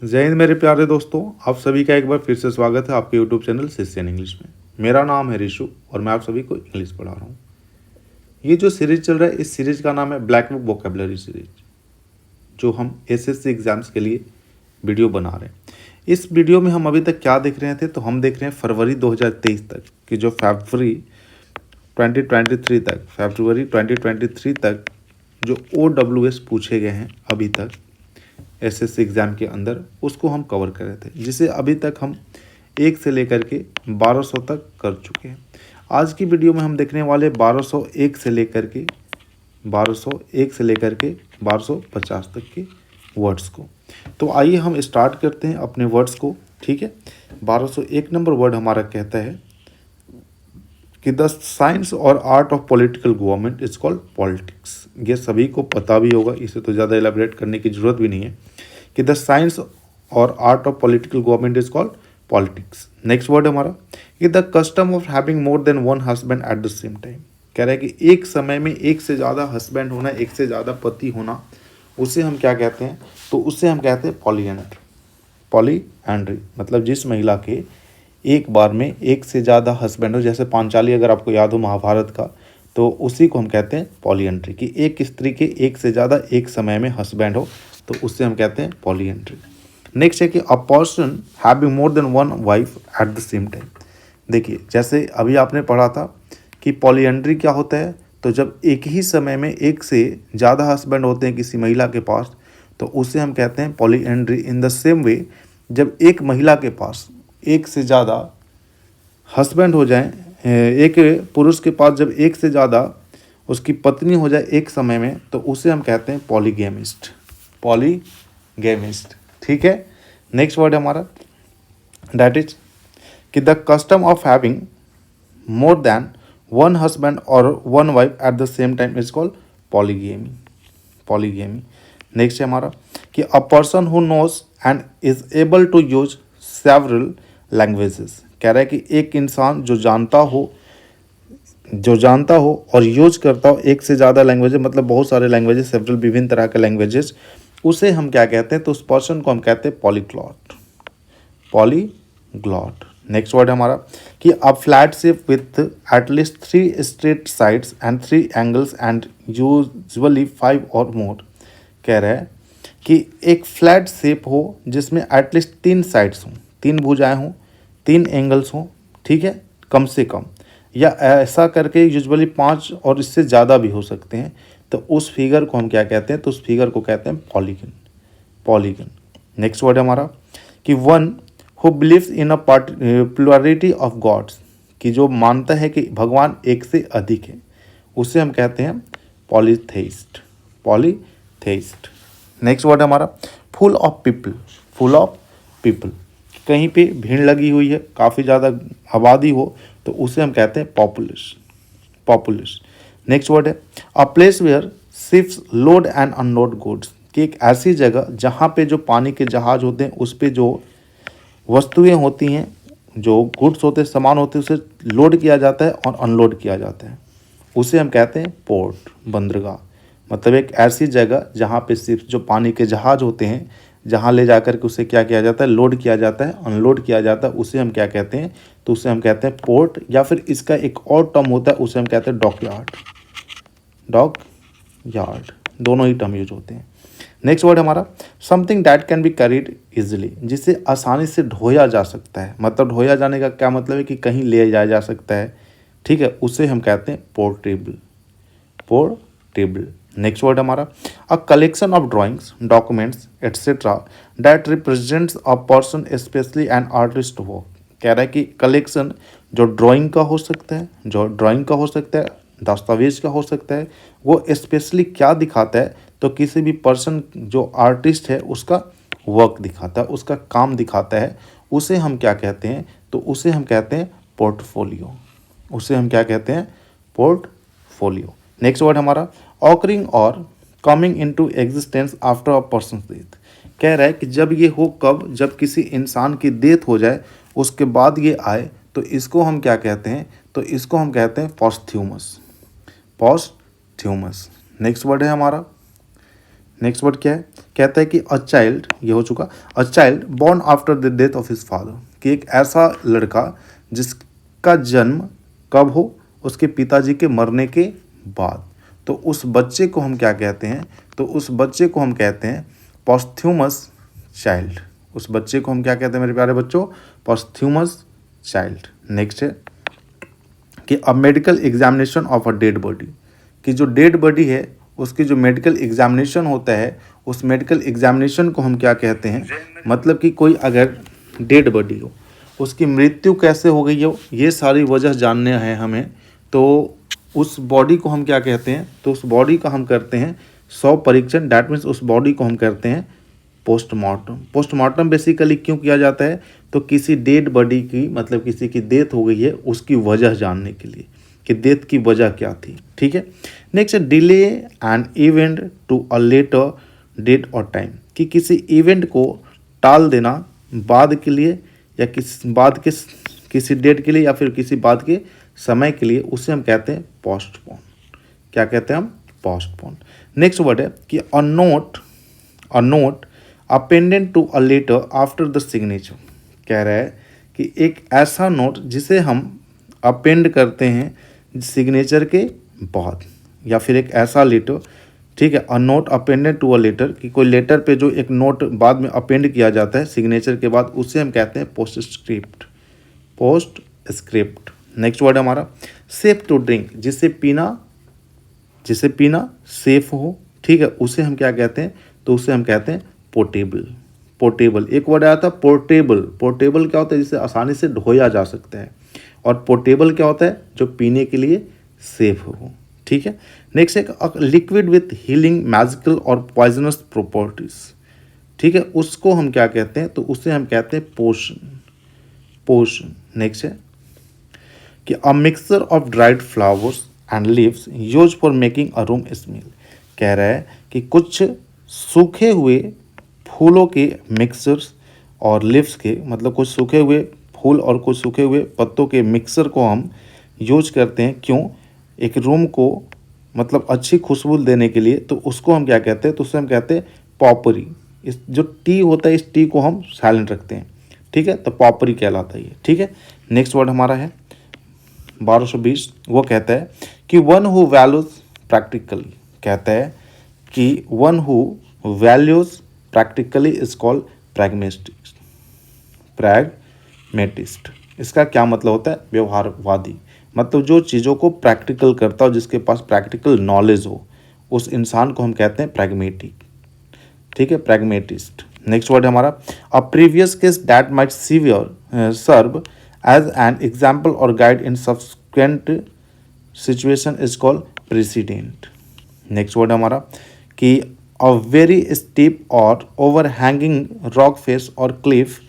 जय हिंद मेरे प्यारे दोस्तों, आप सभी का एक बार फिर से स्वागत है आपके यूट्यूब चैनल शिष्यन इंग्लिश में। मेरा नाम है ऋषु और मैं आप सभी को इंग्लिश पढ़ा रहा हूँ। ये जो सीरीज चल रहा है, इस सीरीज का नाम है ब्लैक बुक वोकेबलरी सीरीज, जो हम एसएससी एग्जाम्स के लिए वीडियो बना रहे हैं। इस वीडियो में हम अभी तक क्या देख रहे थे, तो हम देख रहे हैं फरवरी 2023 तक कि जो फरवरी 2023 तक जो OWS पूछे गए हैं अभी तक एसएससी एग्ज़ाम के अंदर, उसको हम कवर कर रहे थे, जिसे अभी तक हम 1 से लेकर के 1200 तक कर चुके हैं। आज की वीडियो में हम देखने वाले 1201 से लेकर के 1250 तक के वर्ड्स को। तो आइए हम स्टार्ट करते हैं अपने वर्ड्स को, ठीक है। 1201 नंबर वर्ड हमारा कहता है कि द साइंस और art of political government is called politics. ये सभी को पता भी होगा, इसे तो ज़्यादा एलाबरेट करने की जरूरत भी नहीं है कि द साइंस और art of political government is called politics. Next word हमारा कि the custom of having more than one husband eight the same time. कह रहा है कि एक समय में एक से ज़्यादा हस्बैंड होना, एक से ज़्यादा पति होना, उसे हम क्या कहते हैं, तो उसे हम कहते हैं पॉलीएंड्री। पॉलीएंड्री मतलब जिस महिला के एक बार में एक से ज़्यादा हस्बैंड हो, जैसे पांचाली अगर आपको याद हो महाभारत का, तो उसी को हम कहते हैं पॉलीएंड्री। कि एक स्त्री के एक से ज़्यादा एक समय में हस्बैंड हो, तो उससे हम कहते हैं पॉलीएंड्री। नेक्स्ट है कि a person having more than one wife at the same time. देखिए, जैसे अभी आपने पढ़ा था कि पॉलीएंड्री क्या होता है, तो जब एक ही समय में एक से ज़्यादा हस्बैंड होते हैं किसी महिला के पास, तो उसे हम कहते हैं polyandry. In the same way, जब एक महिला के पास एक से ज़्यादा हस्बैंड हो जाएं, एक पुरुष के पास जब एक से ज़्यादा उसकी पत्नी हो जाए एक समय में, तो उसे हम कहते हैं पॉलीगैमिस्ट। पॉलीगैमिस्ट, ठीक है। नेक्स्ट वर्ड हमारा दैट इज कि the custom of having more than one husband और one wife at the same time is called polygamy. Polygamy. Next है हमारा कि a person who knows and is able to use several languages. कह रहा है कि एक इंसान जो जानता हो और यूज करता हो एक से ज़्यादा लैंग्वेजेस, मतलब बहुत सारे लैंग्वेजेस, सेवरल विभिन्न तरह के लैंग्वेजेस, उसे हम क्या कहते हैं, तो उस पर्सन को हम कहते हैं पॉलीग्लॉट। पॉलीग्लॉट। नेक्स्ट वर्ड हमारा कि a flat shape with at least 3 straight sides and 3 angles and usually 5 और मोर। कह रहा है कि एक फ्लैट शेप हो जिसमें एटलीस्ट 3 साइड्स हों, 3 भुजाएं हों, 3 एंगल्स हों, ठीक है, कम से कम, या ऐसा करके यूजुअली 5 और इससे ज़्यादा भी हो सकते हैं, तो उस फिगर को हम क्या कहते हैं, तो उस फिगर को कहते हैं पॉलीगन। पॉलीगन। नेक्स्ट वर्ड हमारा कि one who believes in a plurality of gods, कि जो मानता है कि भगवान एक से अधिक है, उसे हम कहते हैं पॉलीथेइस्ट। पॉलीथेइस्ट। नेक्स्ट वर्ड हमारा full of people. Full of people, कहीं पे भीड़ लगी हुई है, काफ़ी ज़्यादा आबादी हो, तो उसे हम कहते हैं पॉपुलस। पॉपुलस। नेक्स्ट वर्ड है a place where ships load and unload goods, कि एक ऐसी जगह जहाँ पे जो पानी के जहाज होते हैं, उस पे जो वस्तुएं होती हैं, जो गुड्स होते हैं, सामान होते हैं, उसे लोड किया जाता है और अनलोड किया जाता है, उसे हम कहते हैं पोर्ट, बंदरगाह। मतलब एक ऐसी जगह जहाँ पे सिर्फ जो पानी के जहाज होते हैं, जहाँ ले जाकर के उसे क्या किया जाता है, लोड किया जाता है, अनलोड किया जाता है, उसे हम क्या कहते हैं, तो उसे हम कहते हैं पोर्ट, या फिर इसका एक और टर्म होता है, उसे हम कहते हैं डॉक यार्ड। डॉक यार्ड, दोनों ही टर्म यूज होते हैं। नेक्स्ट वर्ड हमारा something that can be carried easily, जिसे आसानी से ढोया जा सकता है। मतलब ढोया जाने का क्या मतलब है कि कहीं ले जाया जा सकता है, ठीक है, उसे हम कहते हैं पोर्टेबल। पोर्टेबल। नेक्स्ट वर्ड हमारा a collection of drawings, documents etcetera that represents a person specially and artist work. कह रहा है कि कलेक्शन जो ड्राइंग का हो सकता है, दस्तावेज का हो सकता है, वो स्पेशली क्या दिखाता है, तो किसी भी पर्सन जो आर्टिस्ट है उसका वर्क दिखाता है, उसका काम दिखाता है, उसे हम क्या कहते हैं, तो उसे हम कहते हैं पोर्टफोलियो। उसे हम क्या कहते हैं, पोर्टफोलियो। नेक्स्ट वर्ड हमारा ऑकरिंग और coming into existence after a person death. कह रहा है कि जब ये हो, कब, जब किसी इंसान की डेथ हो जाए उसके बाद ये आए, तो इसको हम क्या कहते हैं, तो इसको हम कहते हैं पॉस्थ्यूमस। पॉस्थ्यूमस। नेक्स्ट वर्ड है हमारा, नेक्स्ट वर्ड क्या है कहता है कि अ चाइल्ड, ये हो चुका, a child born after the death of his father, कि एक ऐसा लड़का जिसका जन्म कब हो, उसके पिताजी के मरने के बाद, तो उस बच्चे को हम क्या कहते हैं, तो उस बच्चे को हम कहते हैं पॉस्थ्यूमस चाइल्ड। उस बच्चे को हम क्या कहते हैं मेरे प्यारे बच्चों, पॉस्थ्यूमस चाइल्ड। नेक्स्ट है कि a medical examination of a dead body, कि जो डेड बॉडी है उसकी जो मेडिकल एग्जामिनेशन होता है, उस मेडिकल एग्जामिनेशन को हम क्या कहते हैं, मतलब कि कोई अगर डेड बॉडी हो, उसकी मृत्यु कैसे हो गई हो, ये सारी वजह जानने हैं हमें, तो उस बॉडी को हम क्या कहते हैं, तो उस बॉडी का हम करते हैं शव परीक्षण, डैट मीन्स उस बॉडी को हम करते हैं पोस्टमार्टम। पोस्टमार्टम बेसिकली क्यों किया जाता है, तो किसी डेड बॉडी की, मतलब किसी की डेथ हो गई है उसकी वजह जानने के लिए कि डेथ की वजह क्या थी। ठीक है। Next delay an event to a later date और टाइम, कि किसी इवेंट को टाल देना बाद के लिए, या किसी डेट के लिए, या फिर किसी बाद के समय के लिए, उसे हम कहते हैं पोस्टपोन। क्या कहते हैं हम, पोस्टपोन। नेक्स्ट वर्ड है कि a note appended to a letter after the signature, कह रहा है कि एक ऐसा नोट जिसे हम अपेंड करते हैं सिग्नेचर के बाद, या फिर एक ऐसा लेटर, ठीक है, a note appended to a letter, कि कोई लेटर पे जो एक नोट बाद में अपेंड किया जाता है सिग्नेचर के बाद, उसे हम कहते हैं पोस्टस्क्रिप्ट। पोस्टस्क्रिप्ट। नेक्स्ट वर्ड हमारा सेफ टू ड्रिंक, जिसे पीना सेफ हो, ठीक है, उसे हम क्या कहते हैं, तो उसे हम कहते हैं पोर्टेबल। पोर्टेबल, एक वर्ड आया था पोर्टेबल। पोर्टेबल क्या होता है, जिसे आसानी से ढोया जा सकता है, और पोर्टेबल क्या होता है, जो पीने के लिए सेफ हो। ठीक है। नेक्स्ट एक लिक्विड विथ हीलिंग मैजिकल और पॉइजनस प्रॉपर्टीज, ठीक है, उसको हम क्या कहते हैं, तो उसे हम कहते हैं पोशन। नेक्स्ट है कि a mixture of dried flowers and leaves use for making a room smell, कह रहा है कि कुछ सूखे हुए फूलों के मिक्सचर्स और लीव्स के, मतलब कुछ सूखे हुए फूल और कुछ सूखे हुए पत्तों के मिक्सचर को हम यूज करते हैं, क्यों, एक रूम को मतलब अच्छी खुशबू देने के लिए, तो उसको हम क्या कहते हैं, तो उसे हम कहते हैं पॉपरी। इस जो टी होता है, इस टी को हम साइलेंट रखते हैं, ठीक है, तो पॉपरी कहलाता है ये। ठीक है। नेक्स्ट वर्ड हमारा है 1220, वो कहता है कि वन हु वैल्यूज प्रैक्टिकली, कहता है कि one who values practically is called pragmatist. इसका क्या मतलब होता है, व्यवहारवादी, मतलब जो चीज़ों को प्रैक्टिकल करता हो, जिसके पास प्रैक्टिकल नॉलेज हो, उस इंसान को हम कहते हैं प्रैग्मेटिक। ठीक है, प्रैग्मेटिस्ट। नेक्स्ट वर्ड हमारा a previous case that might serve as an example और guide in subsequent situation is called precedent. Next word हमारा कि अ वेरी स्टीप और ओवरहैंगिंग रॉक फेस और cliff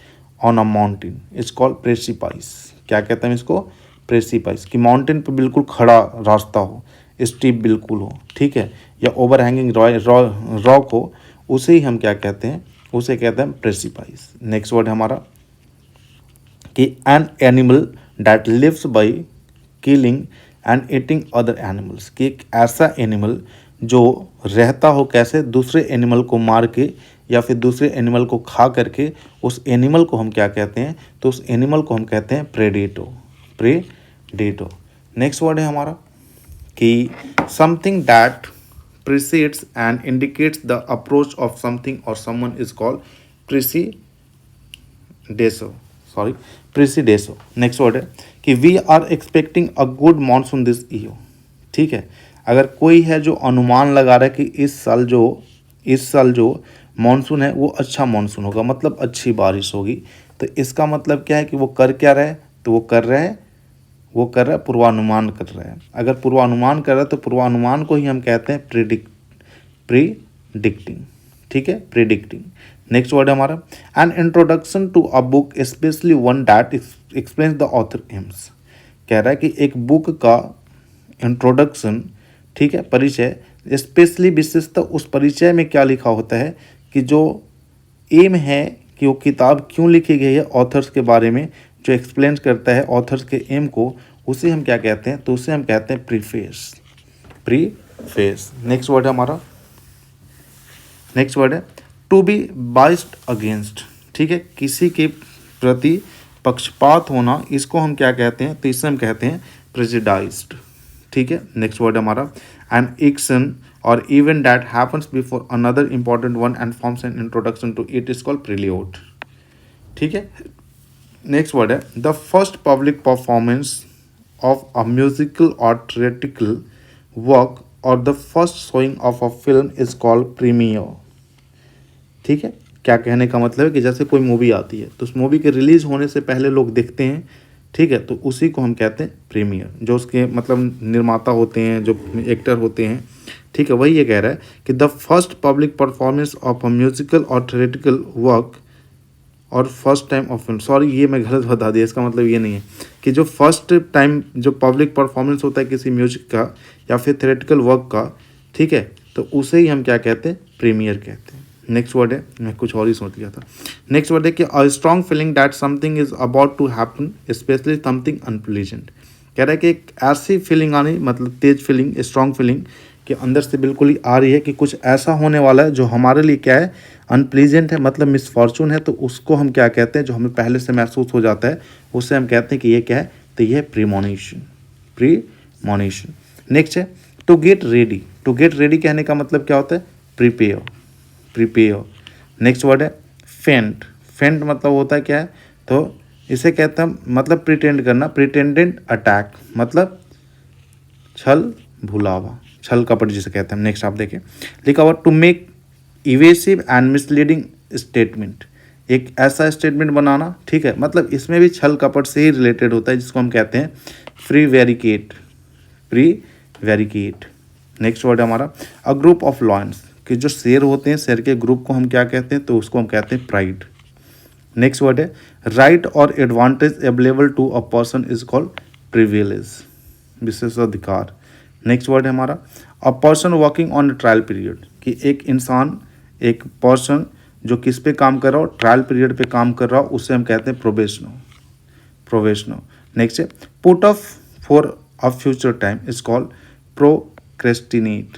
on a mountain is called precipice. क्या कहते हैं इसको, प्रेसिपाइस, कि माउंटेन पे बिल्कुल खड़ा रास्ता हो, स्टीप बिल्कुल हो, ठीक है, या ओवरहैंगिंग रॉक हो, उसे ही हम क्या कहते हैं, उसे कहते हैं प्रेसिपाइस। नेक्स्ट वर्ड हमारा कि an animal that lives by killing and eating other animals, कि एक ऐसा एनिमल जो रहता हो कैसे, दूसरे एनिमल को मार के या फिर दूसरे एनिमल को खा करके, उस एनिमल को हम क्या कहते हैं, तो उस एनिमल को हम कहते हैं प्रेडेटो। नेक्स्ट वर्ड है हमारा कि something that precedes and indicates the approach of something और समवन इज कॉल्ड प्रीसीडेसो। नेक्स्ट वर्ड है कि we are expecting a good monsoon this year. ठीक है, अगर कोई है जो अनुमान लगा रहा है कि इस साल जो मानसून है वो अच्छा मानसून होगा, मतलब अच्छी बारिश होगी, तो इसका मतलब क्या है कि वो कर क्या रहा है, तो वो कर रहा है पूर्वानुमान कर रहा है। अगर पूर्वानुमान कर रहा है तो पूर्वानुमान को ही हम कहते हैं प्रिडिक्टिंग। ठीक है, प्रिडिक्टिंग। नेक्स्ट वर्ड है हमारा an introduction to a book specially one that explains the author aims. कह रहा है कि एक बुक का इंट्रोडक्शन, ठीक है, परिचय, स्पेशली विशेषतः उस परिचय में क्या लिखा होता है कि जो एम है कि वो किताब क्यों लिखी गई है, ऑथर्स के बारे में जो एक्सप्लेन करता है ऑथर्स के एम को, उसे हम क्या कहते हैं, तो उसे हम कहते हैं प्रीफेस। नेक्स्ट वर्ड है हमारा, नेक्स्ट वर्ड है टू बी बाइस्ड अगेंस्ट, ठीक है, किसी के प्रति पक्षपात होना, इसको हम क्या कहते हैं, तो इसे हम कहते हैं प्रेजुडाइज्ड, ठीक है। नेक्स्ट वर्ड हमारा एन एक्शन और event that happens before another important one and forms an introduction to it is called prelude, ठीक है। नेक्स्ट वर्ड है the first public performance of a musical और थिएट्रिकल वर्क और the first showing of a film is called premiere, ठीक है। क्या कहने का मतलब है कि जैसे कोई मूवी आती है तो उस मूवी के रिलीज होने से पहले लोग देखते हैं, ठीक है, तो उसी को हम कहते हैं प्रीमियर। जो उसके मतलब निर्माता होते हैं, जो एक्टर होते हैं, ठीक है, वही ये कह रहा है कि the first public performance of a musical और थिएट्रिकल वर्क और first time of film, sorry ये मैं गलत बता दिया, इसका मतलब ये नहीं है कि जो फर्स्ट टाइम जो पब्लिक परफॉर्मेंस होता है किसी म्यूजिक का या फिर थिएट्रिकल वर्क का, ठीक है, तो उसे ही हम क्या कहते हैं, प्रीमियर कहते हैं। नेक्स्ट वर्ड है, मैं कुछ और ही सोच लिया था। नेक्स्ट वर्ड है कि a strong feeling that something is about to happen specially something unpleasant, कह रहा है कि एक ऐसी फीलिंग आनी, मतलब तेज फीलिंग, स्ट्रॉन्ग फीलिंग कि अंदर से बिल्कुल ही आ रही है कि कुछ ऐसा होने वाला है जो हमारे लिए क्या है, अनप्लीजेंट है, मतलब मिसफॉर्चून है, तो उसको हम क्या कहते हैं, जो हमें पहले से महसूस हो जाता है उससे हम कहते हैं कि ये क्या है, तो ये है प्रीमोनिशन, प्रीमोनिशन। नेक्स्ट है to get ready, to get ready कहने का मतलब क्या होता है, प्रिपेयर, प्रिपेयर। नेक्स्ट वर्ड है फेंट, फेंट मतलब होता है क्या है, तो इसे कहते हैं मतलब प्रिटेंड करना, प्रिटेंडेंट अटैक मतलब छल भुलावा, छल कपट जिसे कहते हैं। नेक्स्ट आप देखें लिखा हुआ to make evasive and misleading statement, एक ऐसा स्टेटमेंट बनाना, ठीक है, मतलब इसमें भी छल कपट से ही रिलेटेड होता है जिसको हम कहते हैं प्रीवेरिकेट, प्रीवेरिकेट। नेक्स्ट वर्ड है हमारा अ ग्रुप ऑफ लॉयंस, कि जो शेर होते हैं, शेर के ग्रुप को हम क्या कहते हैं, तो उसको हम कहते हैं प्राइड। नेक्स्ट वर्ड है राइट और advantage available to a person is called privilege, विशेषाधिकार। नेक्स्ट वर्ड है हमारा a person working on trial period, कि एक इंसान, एक पर्सन जो किस पे काम कर रहा हो, ट्रायल पीरियड पे काम कर रहा हो, उससे हम कहते हैं प्रोबेशनो, प्रोबेशनो। नेक्स्ट है put off for a future time is called procrastinate,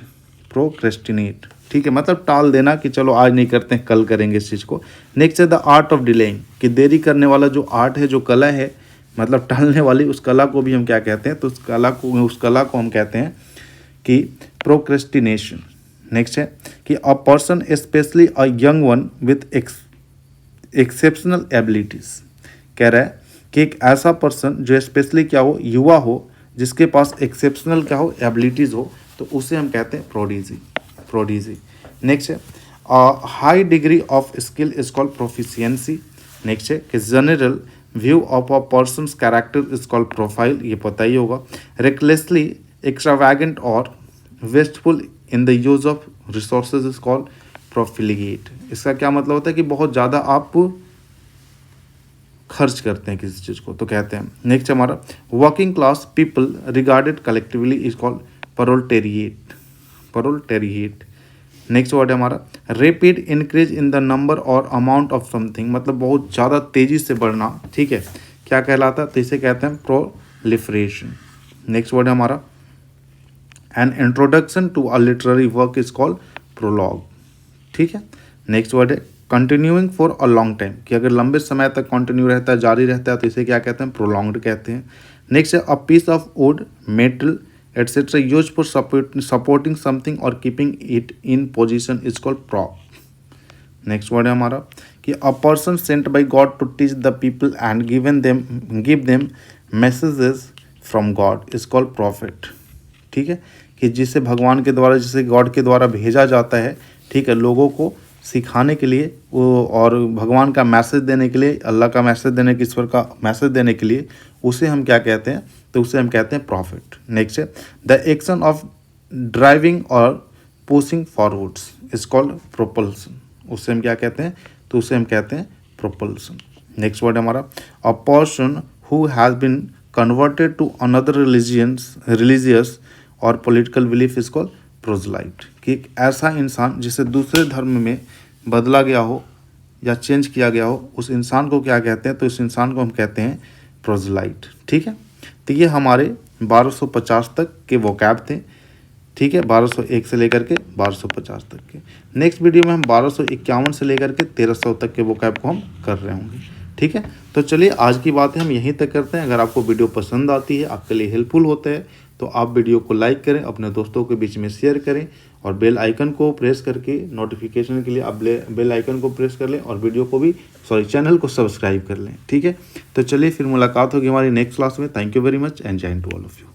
procrastinate, ठीक है, मतलब टाल देना कि चलो आज नहीं करते हैं, कल करेंगे इस चीज़ को। नेक्स्ट है द आर्ट ऑफ डिलेइंग, कि देरी करने वाला जो आर्ट है, जो कला है, मतलब टालने वाली, उस कला को भी हम क्या कहते हैं, तो उस कला को हम कहते हैं कि प्रोक्रेस्टिनेशन। नेक्स्ट है कि a person specially a young one with exceptional abilities, कह रहा है कि एक ऐसा पर्सन जो स्पेशली क्या हो, युवा हो, जिसके पास एक्सेप्शनल क्या हो, एबिलिटीज हो, तो उसे हम कहते हैं प्रोडीजी, प्रोडीजी। नेक्स्ट है high degree of skill is called proficiency. Next है कि general view of a person's character is called profile, ये पता ही होगा। रेकलेसली एक्स्ट्रावैगेंट और wasteful in the use of resources is called profligate, इसका क्या मतलब होता है कि बहुत ज़्यादा आप खर्च करते हैं किसी चीज़ को, तो कहते हैं। नेक्स्ट हमारा working class people regarded collectively is called proletariat, proletariat. Next word है हमारा rapid increase in the number और अमाउंट ऑफ समथिंग, मतलब बहुत ज़्यादा तेज़ी से बढ़ना, ठीक है, क्या कहलाता है, तो इसे कहते हैं प्रोलिफरेशन। नेक्स्ट वर्ड है हमारा an introduction to a literary work is called prologue, ठीक है। नेक्स्ट वर्ड है continuing for a long time, कि अगर लंबे समय तक कंटिन्यू रहता है, जारी रहता है, तो इसे क्या कहते हैं, प्रोलॉन्ग्ड कहते हैं। नेक्स्ट है a piece of wood, metal et cetera use for supporting something और keeping it in position is called prop. Next word है हमारा कि a person sent by God to teach the people and give them messages from God is called prophet, ठीक है, कि जिसे भगवान के द्वारा, जिसे गॉड के द्वारा भेजा जाता है, ठीक है, लोगों को सिखाने के लिए वो, और भगवान का मैसेज देने के लिए, अल्लाह का मैसेज देने के, ईश्वर का मैसेज देने के लिए, उसे हम क्या कहते हैं, तो उसे हम कहते हैं प्रॉफिट। नेक्स्ट है द एक्शन ऑफ ड्राइविंग और pushing forwards is called propulsion, उससे हम क्या कहते हैं, तो उसे हम कहते हैं प्रोपल्सन। नेक्स्ट वर्ड हमारा a person who has been converted to another religious और political belief is called proselyte, कि एक ऐसा इंसान जिसे दूसरे धर्म में बदला गया हो या चेंज किया गया हो, उस इंसान को क्या कहते हैं, तो इस इंसान को हम कहते हैं प्रोजलाइट, ठीक है। तो ये हमारे 1250 तक के वोकैब थे, ठीक है, 1201 से लेकर के 1250 तक के। नेक्स्ट वीडियो में हम 1251 से लेकर के 1300 तक के वोकैब को हम कर रहे होंगे। ठीक है, तो चलिए आज की बातें हम यहीं तक करते हैं। अगर आपको वीडियो पसंद आती है, आपके लिए हेल्पफुल होते हैं, तो आप वीडियो को लाइक करें, अपने दोस्तों के बीच में शेयर करें और बेल आइकन को प्रेस करके नोटिफिकेशन के लिए आप बेल आइकन को प्रेस कर लें और वीडियो को भी चैनल को सब्सक्राइब कर लें। ठीक है, तो चलिए फिर मुलाकात होगी हमारी नेक्स्ट क्लास में। Thank you very much and Jai Hind to all of you.